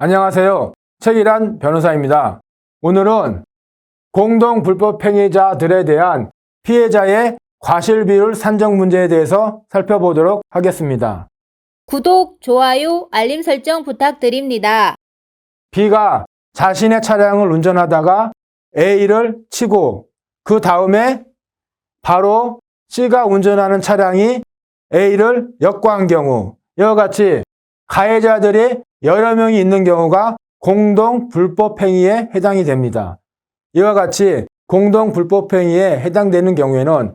안녕하세요. 최기란 변호사입니다. 오늘은 공동불법행위자들에 대한 피해자의 과실비율 산정 문제에 대해서 살펴보도록 하겠습니다. 구독, 좋아요, 알림 설정 부탁드립니다. B가 자신의 차량을 운전하다가 A를 치고 그 다음에 바로 C가 운전하는 차량이 A를 역과한 경우, 이와 같이 가해자들이 여러 명이 있는 경우가 공동불법행위에 해당이 됩니다. 이와 같이 공동불법행위에 해당되는 경우에는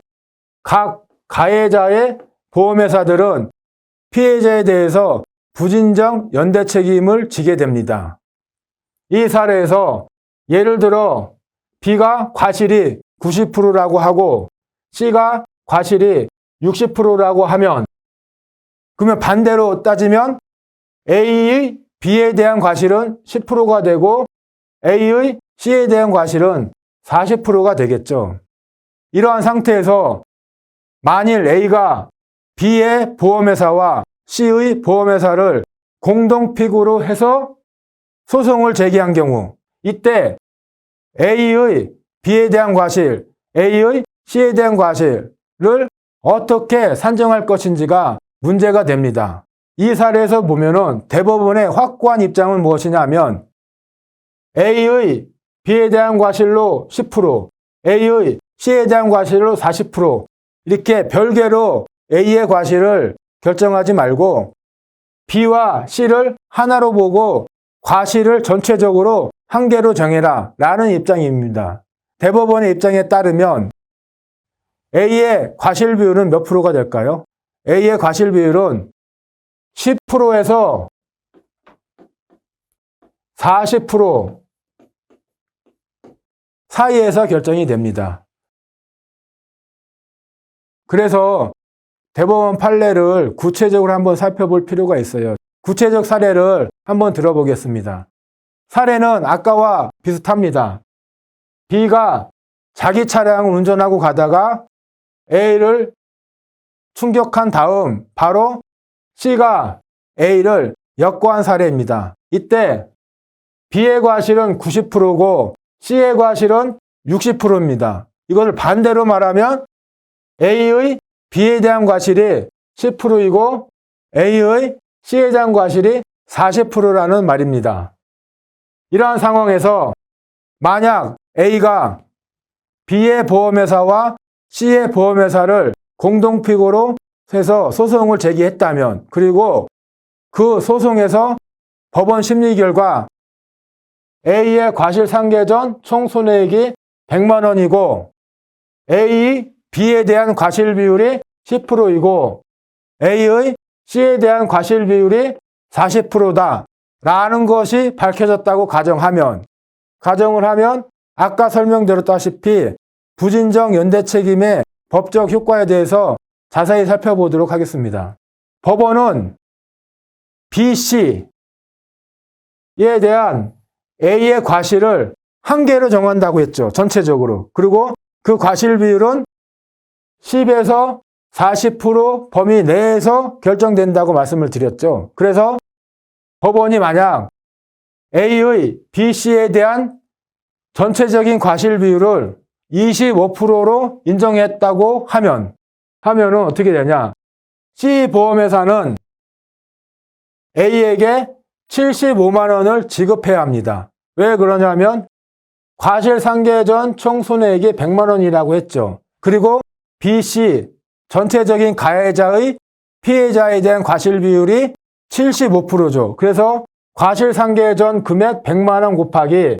각 가해자의 보험회사들은 피해자에 대해서 부진정 연대 책임을 지게 됩니다. 이 사례에서 예를 들어 B가 과실이 90%라고 하고 C가 과실이 60%라고 하면, 그러면 반대로 따지면 A의 B에 대한 과실은 10%가 되고 A의 C에 대한 과실은 40%가 되겠죠. 이러한 상태에서 만일 A가 B의 보험회사와 C의 보험회사를 공동픽으로 해서 소송을 제기한 경우, 이때 A의 B에 대한 과실, A의 C에 대한 과실을 어떻게 산정할 것인지가 문제가 됩니다. 이 사례에서 보면은 대법원의 확고한 입장은 무엇이냐 하면 A의 B에 대한 과실로 10%, A의 C에 대한 과실로 40% 이렇게 별개로 A의 과실을 결정하지 말고 B와 C를 하나로 보고 과실을 전체적으로 한 개로 정해라 라는 입장입니다. 대법원의 입장에 따르면 A의 과실 비율은 몇 프로가 될까요? A의 과실 비율은 10%에서 40% 사이에서 결정이 됩니다. 그래서 대법원 판례를 구체적으로 한번 살펴볼 필요가 있어요. 구체적 사례를 한번 들어보겠습니다. 사례는 아까와 비슷합니다. B가 자기 차량을 운전하고 가다가 A를 충격한 다음 바로 C가 A를 역과한 사례입니다. 이때 B의 과실은 90%고 C의 과실은 60%입니다. 이것을 반대로 말하면 A의 B에 대한 과실이 10%이고 A의 C에 대한 과실이 40%라는 말입니다. 이러한 상황에서 만약 A가 B의 보험회사와 C의 보험회사를 공동픽으로 해서 소송을 제기했다면, 그리고 그 소송에서 법원 심리 결과 A의 과실 상계 전 총 손해액이 100만 원이고 A의 B에 대한 과실 비율이 10%이고 A의 C에 대한 과실 비율이 40%다 라는 것이 밝혀졌다고 가정을 하면 아까 설명드렸다시피 부진정 연대 책임의 법적 효과에 대해서 자세히 살펴보도록 하겠습니다. 법원은 B, C에 대한 A의 과실을 한 개로 정한다고 했죠. 전체적으로. 그리고 그 과실 비율은 10에서 40% 범위 내에서 결정된다고 말씀을 드렸죠. 그래서 법원이 만약 A의 B, C에 대한 전체적인 과실 비율을 25%로 인정했다고 하면은 어떻게 되냐? C 보험회사는 A에게 75만 원을 지급해야 합니다. 왜 그러냐면 과실 상계 전 총 손해액이 100만 원이라고 했죠. 그리고 B, C 전체적인 가해자의 피해자에 대한 과실 비율이 75%죠. 그래서 과실 상계 전 금액 100만 원 곱하기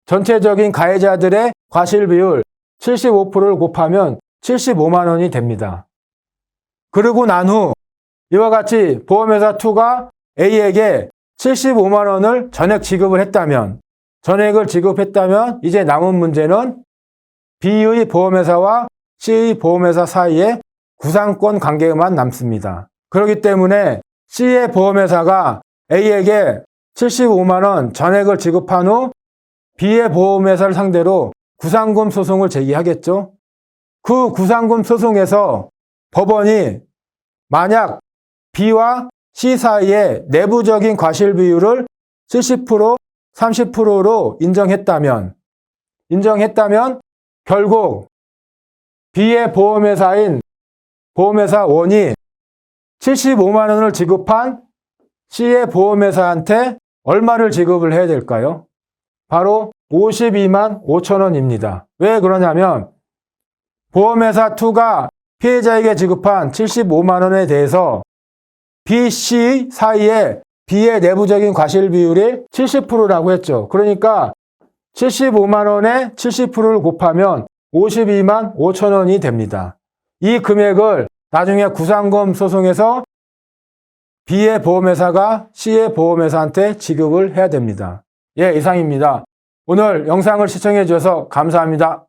전체적인 가해자들의 과실 비율 75%를 곱하면 75만 원이 됩니다. 그리고 난 후 이와 같이 보험회사 2가 A에게 75만 원을 전액 지급을 했다면, 이제 남은 문제는 B의 보험회사와 C의 보험회사 사이에 구상권 관계만 남습니다. 그렇기 때문에 C의 보험회사가 A에게 75만 원 전액을 지급한 후 B의 보험회사를 상대로 구상금 소송을 제기하겠죠. 그 구상금 소송에서 법원이 만약 B와 C 사이의 내부적인 과실 비율을 70%, 30%로 인정했다면 결국 B의 보험회사인 보험회사 1이 75만 원을 지급한 C의 보험회사한테 얼마를 지급을 해야 될까요? 바로 52만 5천 원입니다. 왜 그러냐면 보험회사 2가 피해자에게 지급한 75만 원에 대해서 B, C 사이에 B의 내부적인 과실 비율이 70%라고 했죠. 그러니까 75만 원에 70%를 곱하면 52만 5천 원이 됩니다. 이 금액을 나중에 구상금 소송에서 B의 보험회사가 C의 보험회사한테 지급을 해야 됩니다. 예, 이상입니다. 오늘 영상을 시청해 주셔서 감사합니다.